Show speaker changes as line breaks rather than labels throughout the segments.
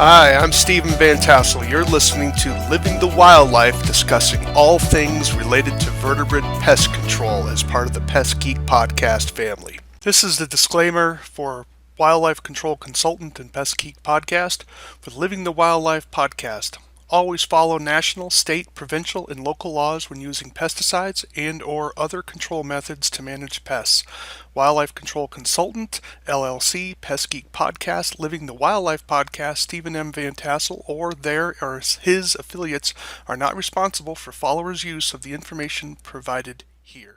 Hi, I'm Stephen Vantassel. You're listening to Living the Wildlife, discussing all things related to vertebrate pest control as part of the Pest Geek Podcast family. This is the disclaimer for Wildlife Control Consultant and Pest Geek Podcast for the Living the Wildlife podcast. Always follow national, state, provincial, and local laws when using pesticides and or other control methods to manage pests. Wildlife Control Consultant, LLC, Pest Geek Podcast, Living the Wildlife Podcast, Stephen M. Vantassel, or their or his affiliates are not responsible for followers' use of the information provided here.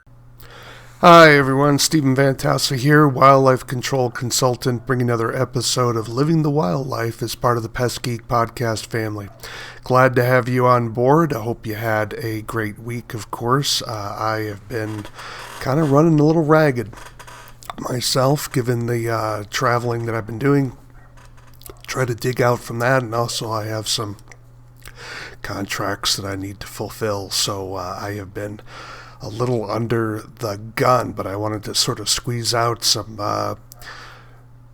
Hi everyone, Stephen Vantassel here, Wildlife Control Consultant, bringing another episode of Living the Wildlife as part of the Pest Geek Podcast family. Glad to have you on board. I hope you had a great week, of course. I have been kind of running a little ragged myself, given the traveling that I've been doing. Try to dig out from that, and also I have some contracts that I need to fulfill, so I have been a little under the gun, but I wanted to sort of squeeze out some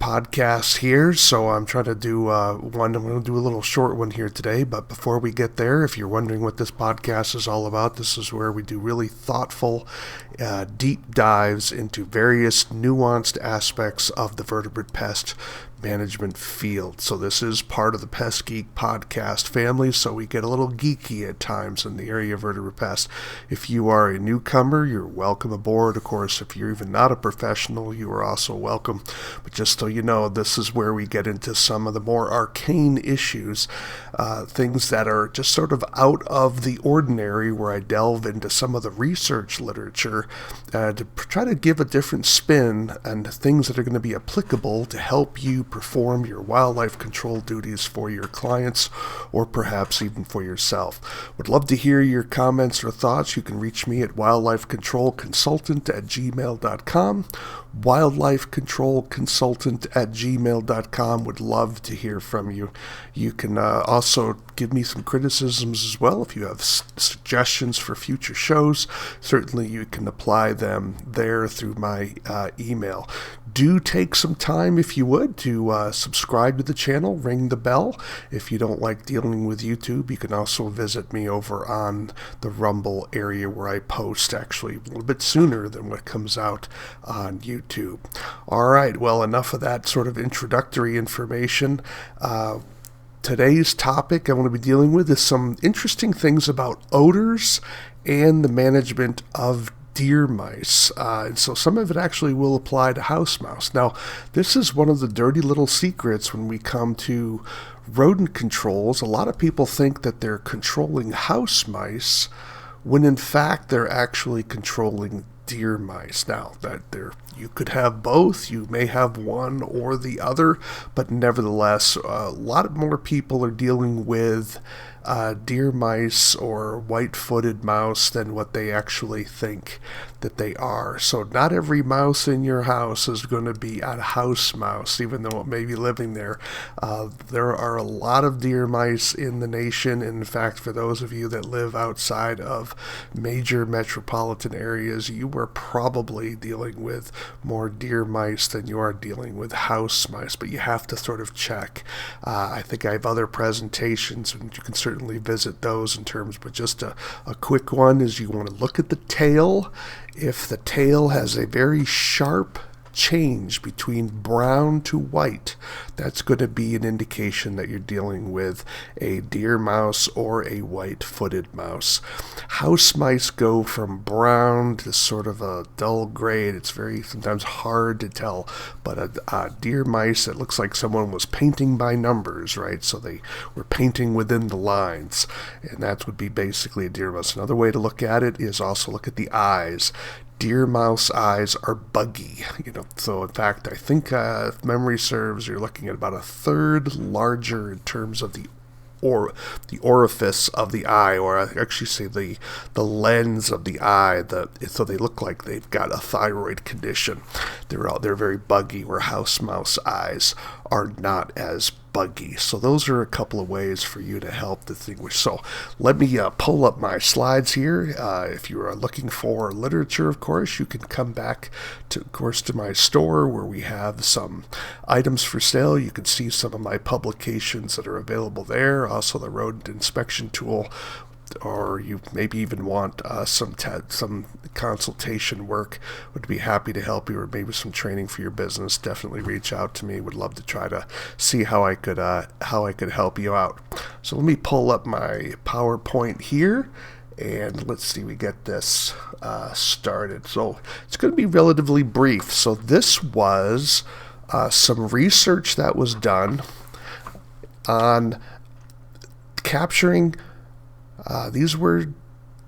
podcasts here, so I'm trying to do one. I'm going to do a little short one here today, but before we get there, if you're wondering what this podcast is all about, this is where we do really thoughtful, deep dives into various nuanced aspects of the vertebrate pest management field. So this is part of the Pest Geek Podcast family, so we get a little geeky at times in the area of vertebrate pest. If you are a newcomer, you're welcome aboard. Of course, if you're even not a professional, you are also welcome. But just so you know, this is where we get into some of the more arcane issues, things that are just sort of out of the ordinary, where I delve into some of the research literature to try to give a different spin and things that are going to be applicable to help you perform your wildlife control duties for your clients or perhaps even for yourself. Would love to hear your comments or thoughts. You can reach me at wildlifecontrolconsultant@gmail.com. wildlifecontrolconsultant@gmail.com. Would love to hear from you. You can also give me some criticisms as well. If you have suggestions for future shows, certainly you can apply them there through my email. Do take some time, if you would, to subscribe to the channel, ring the bell. If you don't like dealing with YouTube, you can also visit me over on the Rumble area, where I post actually a little bit sooner than what comes out on YouTube. All right, well, enough of that sort of introductory information. Today's topic I want to be dealing with is some interesting things about odors and the management of deer mice, and so some of it actually will apply to house mouse. Now, this is one of the dirty little secrets when we come to rodent controls. A lot of people think that they're controlling house mice, when in fact they're actually controlling deer mice. Now, that you could have both, you may have one or the other, but nevertheless, a lot more people are dealing with deer mice or white-footed mouse than what they actually think that they are. So not every mouse in your house is going to be a house mouse, even though it may be living there. There are a lot of deer mice in the nation. In fact, for those of you that live outside of major metropolitan areas, you are probably dealing with more deer mice than you are dealing with house mice, but you have to sort of check. I think I have other presentations, and you can certainly visit those in terms, but just a quick one is you want to look at the tail. If the tail has a very sharp change between brown to white, that's going to be an indication that you're dealing with a deer mouse or a white-footed mouse. House mice go from brown to sort of a dull gray. It's very sometimes hard to tell, but a deer mice, it looks like someone was painting by numbers, right? So they were painting within the lines, and that would be basically a deer mouse. Another way to look at it is also look at the eyes. Deer mouse eyes are buggy, so in fact, I think if memory serves, you're looking at about a third larger in terms of the orifice of the eye, or I actually say the lens of the eye, so they look like they've got a thyroid condition. They're very buggy, where house mouse eyes are not as buggy. So those are a couple of ways for you to help distinguish. So let me pull up my slides here. If you are looking for literature, of course, you can come back to, of course, to my store where we have some items for sale. You can see some of my publications that are available there. Also the rodent inspection tool, or you maybe even want some consultation work, would be happy to help you, or maybe some training for your business. Definitely reach out to me. Would love to try to see how I could help you out. So let me pull up my PowerPoint here, and let's see, we get this started. So it's going to be relatively brief. So this was some research that was done on capturing these were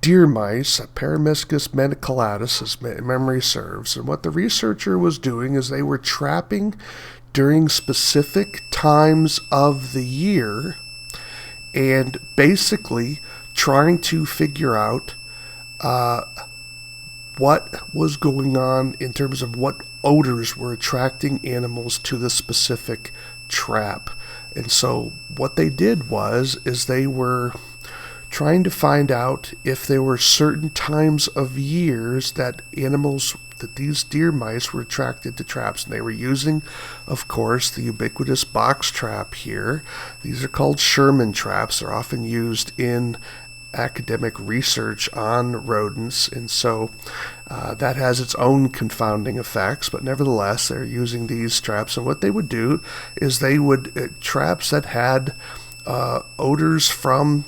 deer mice, Paramyscus meniculatus, as memory serves. And what the researcher was doing is they were trapping during specific times of the year and basically trying to figure out what was going on in terms of what odors were attracting animals to the specific trap. And so what they did is they were trying to find out if there were certain times of years that these deer mice were attracted to traps. And they were using, of course, the ubiquitous box trap here. These are called Sherman traps. They're often used in academic research on rodents, and so that has its own confounding effects, but nevertheless they're using these traps. And what they would do is they would traps that had odors from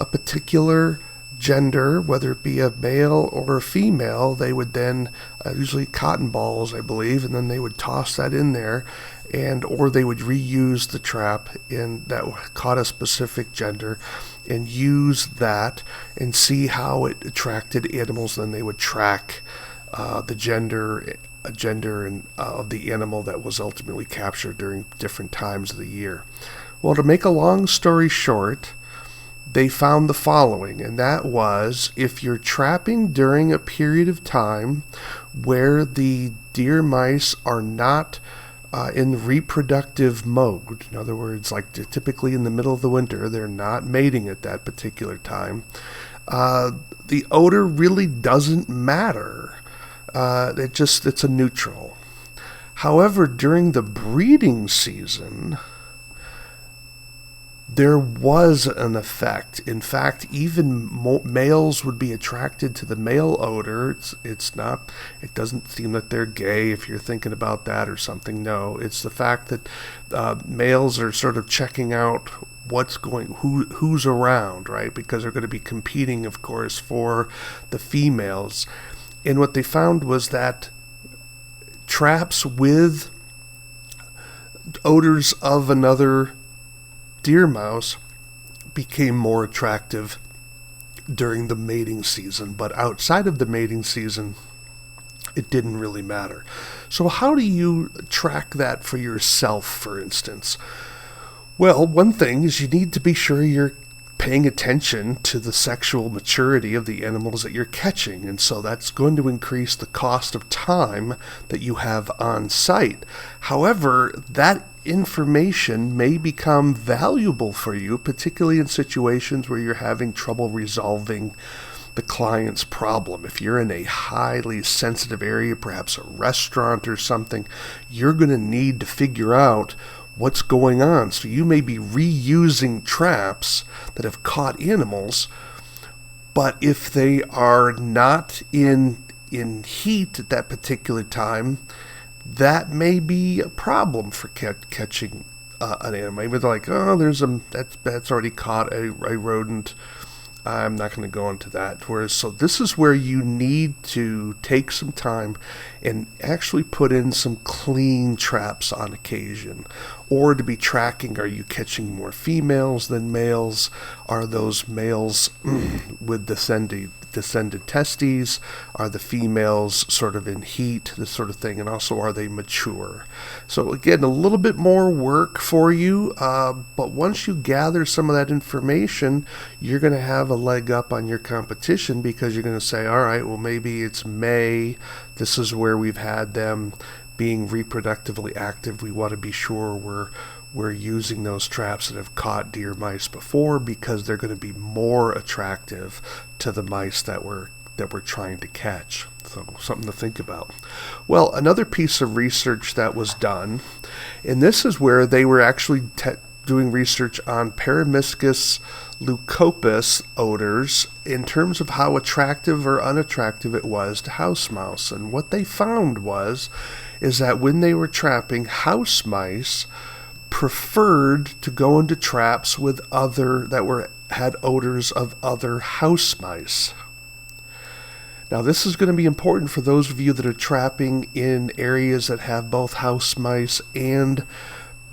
a particular gender, whether it be a male or a female, they would then usually cotton balls, I believe, and then they would toss that in there, or they would reuse the trap that caught a specific gender and use that and see how it attracted animals. Then they would track the gender of the animal that was ultimately captured during different times of the year. Well, to make a long story short, they found the following, and that was, if you're trapping during a period of time where the deer mice are not in reproductive mode, in other words, like typically in the middle of the winter, they're not mating at that particular time, the odor really doesn't matter. It's a neutral. However, during the breeding season, there was an effect. In fact, even males would be attracted to the male odor. It doesn't seem that they're gay if you're thinking about that or something. No, it's the fact that males are sort of checking out who's around, right? Because they're going to be competing, of course, for the females. And what they found was that traps with odors of another deer mouse became more attractive during the mating season, but outside of the mating season, it didn't really matter. So how do you track that for yourself, for instance? Well, one thing is you need to be sure you're paying attention to the sexual maturity of the animals that you're catching, and so that's going to increase the cost of time that you have on site. However, that information may become valuable for you, particularly in situations where you're having trouble resolving the client's problem. If you're in a highly sensitive area, perhaps a restaurant or something, you're going to need to figure out what's going on. So you may be reusing traps that have caught animals, but if they are not in heat at that particular time, that may be a problem for catching an animal. Maybe they're like, oh, that's already caught a rodent. I'm not going to go into that. So this is where you need to take some time and actually put in some clean traps on occasion, or to be tracking, are you catching more females than males? Are those males with descended testes? Are the females sort of in heat, this sort of thing? And also, are they mature? So again, a little bit more work for you, but once you gather some of that information, you're going to have a leg up on your competition, because you're going to say, all right, well, maybe it's May. This is where we've had them being reproductively active. We want to be sure we're using those traps that have caught deer mice before because they're going to be more attractive to the mice that we're trying to catch. So something to think about. Well, another piece of research that was done, and this is where they were actually doing research on Peromyscus leucopus odors in terms of how attractive or unattractive it was to house mouse. And what they found is that when they were trapping, house mice preferred to go into traps with had odors of other house mice. Now, this is going to be important for those of you that are trapping in areas that have both house mice and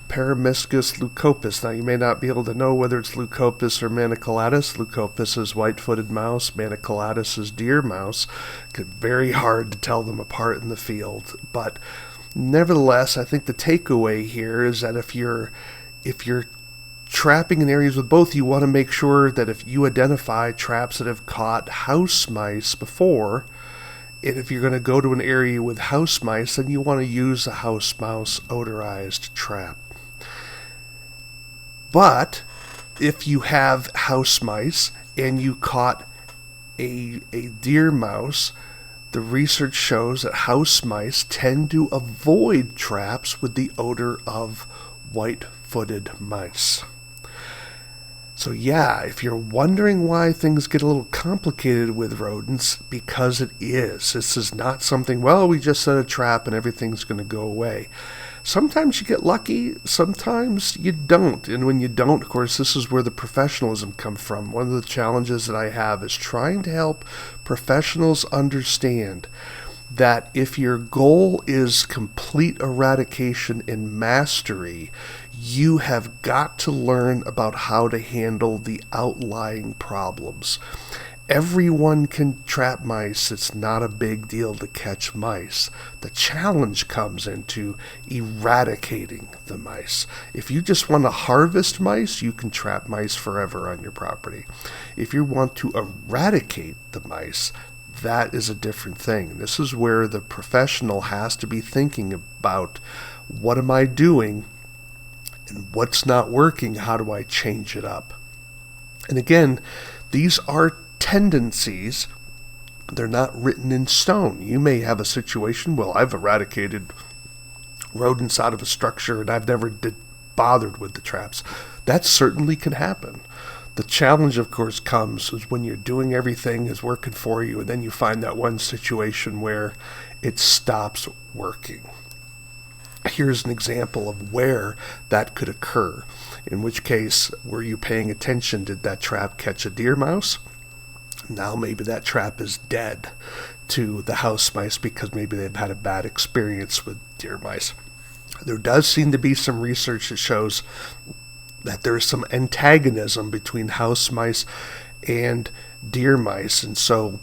Peromyscus leucopus. Now, you may not be able to know whether it's leucopus or maniculatus. Leucopus is white-footed mouse. Maniculatus is deer mouse. It's very hard to tell them apart in the field. But nevertheless, I think the takeaway here is that if you're trapping in areas with both, you want to make sure that if you identify traps that have caught house mice before, and if you're going to go to an area with house mice, then you want to use a house mouse odorized trap. But if you have house mice and you caught a deer mouse, the research shows that house mice tend to avoid traps with the odor of white-footed mice. So yeah, if you're wondering why things get a little complicated with rodents, because it is. This is not something, well, we just set a trap and everything's going to go away. Sometimes you get lucky, sometimes you don't. And when you don't, of course, this is where the professionalism comes from. One of the challenges that I have is trying to help professionals understand that if your goal is complete eradication and mastery, you have got to learn about how to handle the outlying problems. Everyone can trap mice. It's not a big deal to catch mice. The challenge comes into eradicating the mice. If you just want to harvest mice, you can trap mice forever on your property. If you want to eradicate the mice, that is a different thing. This is where the professional has to be thinking about, what am I doing and what's not working? How do I change it up? And again, these are tendencies. They're not written in stone. You may have a situation, well, I've eradicated rodents out of a structure and I've never bothered with the traps. That certainly can happen. The challenge, of course, comes is when you're doing everything is working for you, and then you find that one situation where it stops working. Here's an example of where that could occur. In which case, were you paying attention? Did that trap catch a deer mouse? Now maybe that trap is dead to the house mice because maybe they've had a bad experience with deer mice. There does seem to be some research that shows that there's some antagonism between house mice and deer mice. And so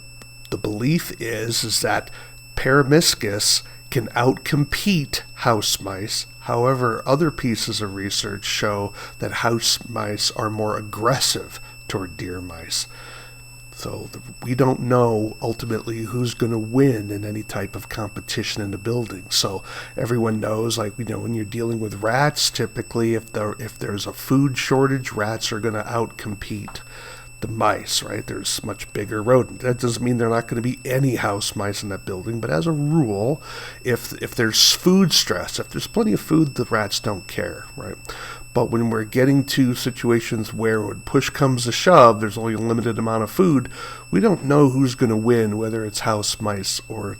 the belief is that Peromyscus can outcompete house mice. However, other pieces of research show that house mice are more aggressive toward deer mice. So we don't know ultimately who's going to win in any type of competition in the building. So everyone knows, like, when you're dealing with rats, typically if there's a food shortage, rats are going to outcompete the mice, right? There's much bigger rodent. That doesn't mean there are not going to be any house mice in that building, but as a rule, if there's food stress, if there's plenty of food, the rats don't care, right? But when we're getting to situations where when push comes to shove, there's only a limited amount of food, we don't know who's going to win, whether it's house mice or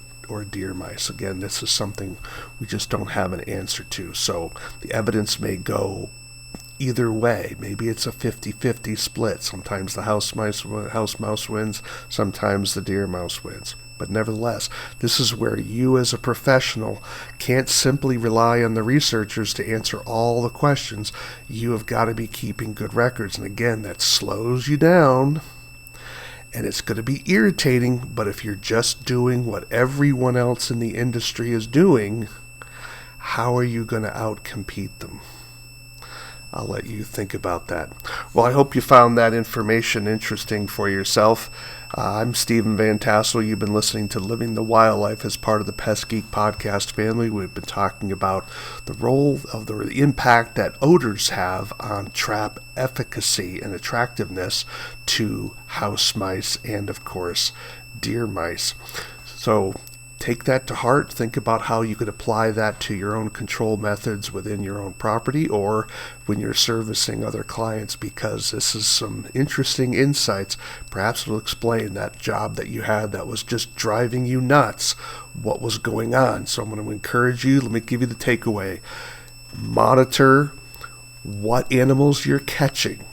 deer mice. Again, this is something we just don't have an answer to. So the evidence may go either way. Maybe it's a 50-50 split. Sometimes the house mouse wins, sometimes the deer mouse wins. But nevertheless, this is where you as a professional can't simply rely on the researchers to answer all the questions. You have got to be keeping good records. And again, that slows you down. And it's going to be irritating, but if you're just doing what everyone else in the industry is doing, how are you going to outcompete them? I'll let you think about that. Well, I hope you found that information interesting for yourself. I'm Stephen Vantassel. You've been listening to Living the Wildlife as part of the Pest Geek Podcast family. We've been talking about the role of the impact that odors have on trap efficacy and attractiveness to house mice and, of course, deer mice. So take that to heart. Think about how you could apply that to your own control methods within your own property or when you're servicing other clients, because this is some interesting insights. Perhaps it'll explain that job that you had that was just driving you nuts, what was going on. So I'm going to encourage you. Let me give you the takeaway. Monitor what animals you're catching.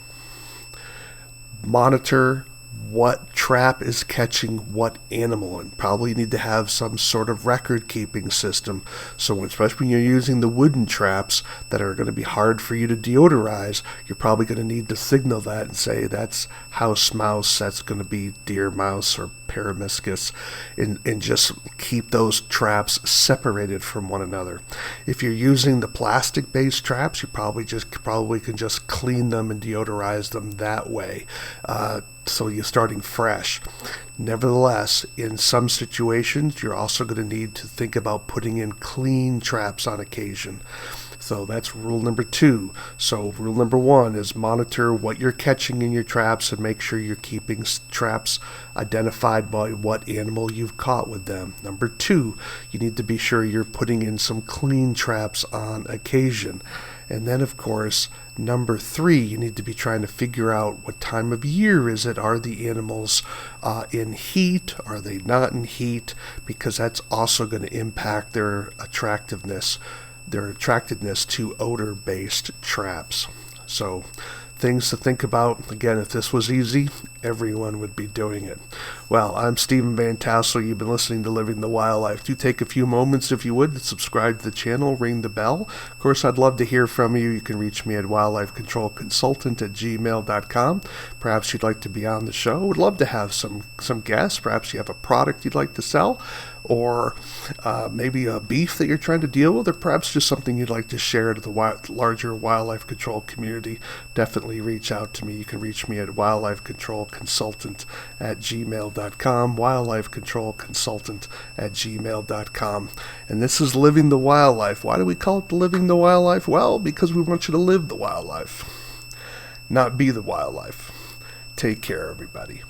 Monitor what trap is catching what animal, and probably need to have some sort of record keeping system. So especially when you're using the wooden traps that are going to be hard for you to deodorize, you're probably going to need to signal that and say that's house mouse, that's going to be deer mouse or Paramiscus, and just keep those traps separated from one another. If you're using the plastic based traps, you probably can just clean them and deodorize them that way. So you're starting fresh. Nevertheless, in some situations, you're also going to need to think about putting in clean traps on occasion. So that's rule number 2. So rule number 1 is monitor what you're catching in your traps and make sure you're keeping traps identified by what animal you've caught with them. Number 2, you need to be sure you're putting in some clean traps on occasion. And then, of course, number 3, you need to be trying to figure out what time of year is it. Are the animals in heat? Are they not in heat? Because that's also going to impact their attractiveness to odor-based traps. So things to think about. Again, if this was easy, everyone would be doing it. Well, I'm Stephen Vantassel. You've been listening to Living the Wildlife. Do take a few moments, if you would, to subscribe to the channel, ring the bell. Of course, I'd love to hear from you. You can reach me at wildlifecontrolconsultant@gmail.com. Perhaps you'd like to be on the show. Would love to have some guests. Perhaps you have a product you'd like to sell, or maybe a beef that you're trying to deal with, or perhaps just something you'd like to share to the larger wildlife control community. Definitely reach out to me. You can reach me at wildlifecontrolconsultant@gmail.com, wildlifecontrolconsultant@gmail.com. And this is Living the Wildlife. Why do we call it Living the Wildlife? Well, because we want you to live the wildlife, not be the wildlife. Take care, everybody.